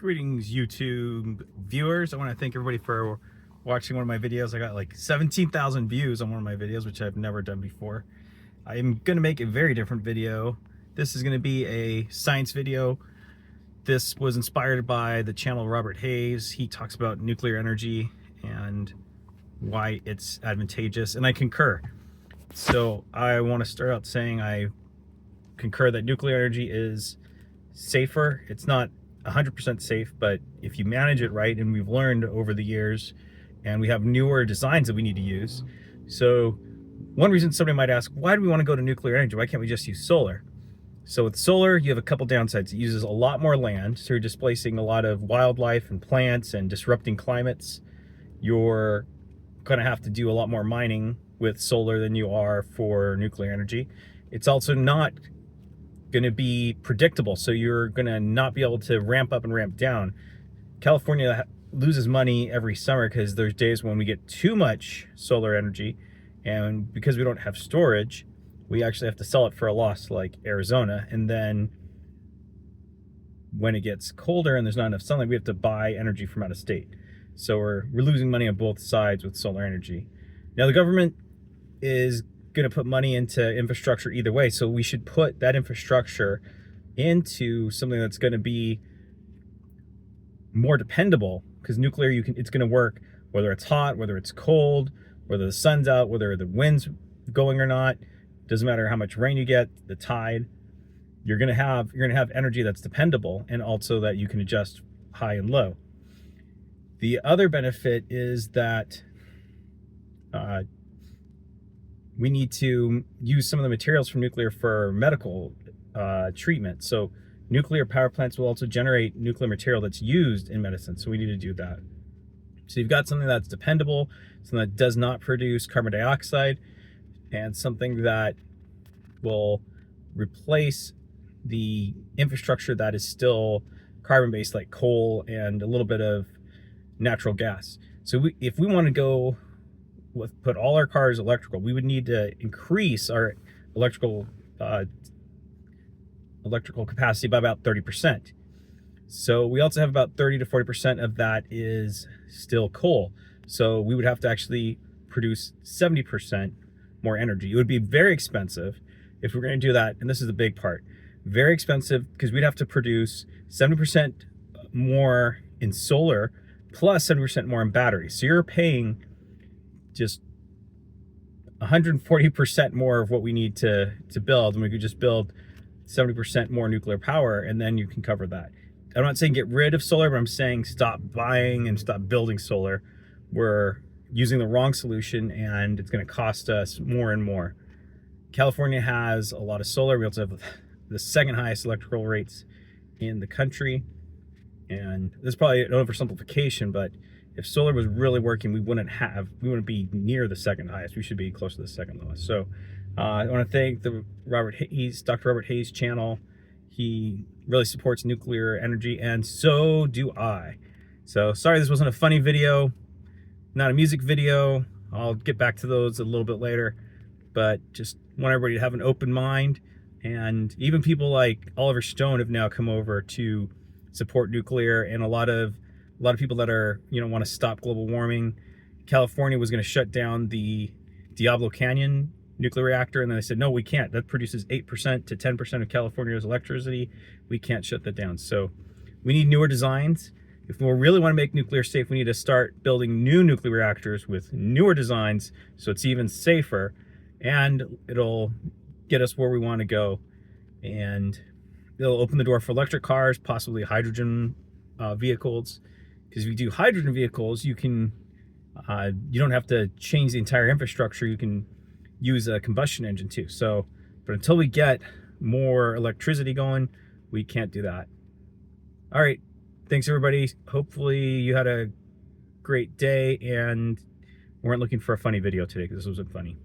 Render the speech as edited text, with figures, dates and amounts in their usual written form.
Greetings, YouTube viewers. I want to thank everybody for watching one of my videos. I got like 17,000 views on one of my videos, which I've never done before. I am going to make a very different video. This is going to be a science video. This was inspired by the channel Robert Hayes. He talks about nuclear energy and why it's advantageous, and I concur. So I want to start out saying I concur that nuclear energy is safer. It's not 100% safe, but if you manage it right, and we've learned over the years, and we have newer designs that we need to use. So one reason somebody might ask, why do we want to go to nuclear energy? Why can't we just use solar? So with solar, you have a couple downsides. It uses a lot more land, so you're displacing a lot of wildlife and plants and disrupting climates. You're going to have to do a lot more mining with solar than you are for nuclear energy. It's also not going to be predictable, so you're going to not be able to ramp up and ramp down. California loses money every summer because there's days when we get too much solar energy, and because we don't have storage, we actually have to sell it for a loss, like Arizona. And then when it gets colder and there's not enough sunlight, we have to buy energy from out of state. So we're losing money on both sides with solar energy. Now the government is going to put money into infrastructure either way, so we should put that infrastructure into something that's going to be more dependable, because nuclear, it's going to work whether it's hot, whether it's cold, whether the sun's out, whether the wind's going or not. Doesn't matter how much rain you get, the tide. You're going to have energy that's dependable, and also that you can adjust high and low. The other benefit is that we need to use some of the materials from nuclear for medical treatment. So nuclear power plants will also generate nuclear material that's used in medicine. So we need to do that. So you've got something that's dependable, something that does not produce carbon dioxide, and something that will replace the infrastructure that is still carbon-based, like coal and a little bit of natural gas. So if we want to go put all our cars electrical, we would need to increase our electrical capacity by about 30%. So we also have about 30 to 40% of that is still coal. So we would have to actually produce 70% more energy. It would be very expensive if we're going to do that, and this is the big part. Very expensive, because we'd have to produce 70% more in solar plus 70% more in batteries. So you're paying just 140% more of what we need to build, and we could just build 70% more nuclear power, and then you can cover that. I'm not saying get rid of solar, but I'm saying stop buying and stop building solar. We're using the wrong solution, and it's going to cost us more and more. California has a lot of solar. We also have the second highest electrical rates in the country, and this is probably an oversimplification, but if solar was really working, we wouldn't be near the second highest. We should be close to the second lowest. So I want to thank the Dr. Robert Hayes channel. He really supports nuclear energy, and so do I. So sorry this wasn't a funny video, not a music video. I'll get back to those a little bit later, but just want everybody to have an open mind. And even people like Oliver Stone have now come over to support nuclear, and a lot of people that are, want to stop global warming. California was going to shut down the Diablo Canyon nuclear reactor, and then they said, no, we can't. That produces 8% to 10% of California's electricity. We can't shut that down. So we need newer designs. If we really want to make nuclear safe, we need to start building new nuclear reactors with newer designs, so it's even safer, and it'll get us where we want to go. And it'll open the door for electric cars, possibly hydrogen vehicles. Because if you do hydrogen vehicles, you don't have to change the entire infrastructure. You can use a combustion engine too. So, but until we get more electricity going, we can't do that. All right. Thanks, everybody. Hopefully you had a great day and weren't looking for a funny video today, because this wasn't funny.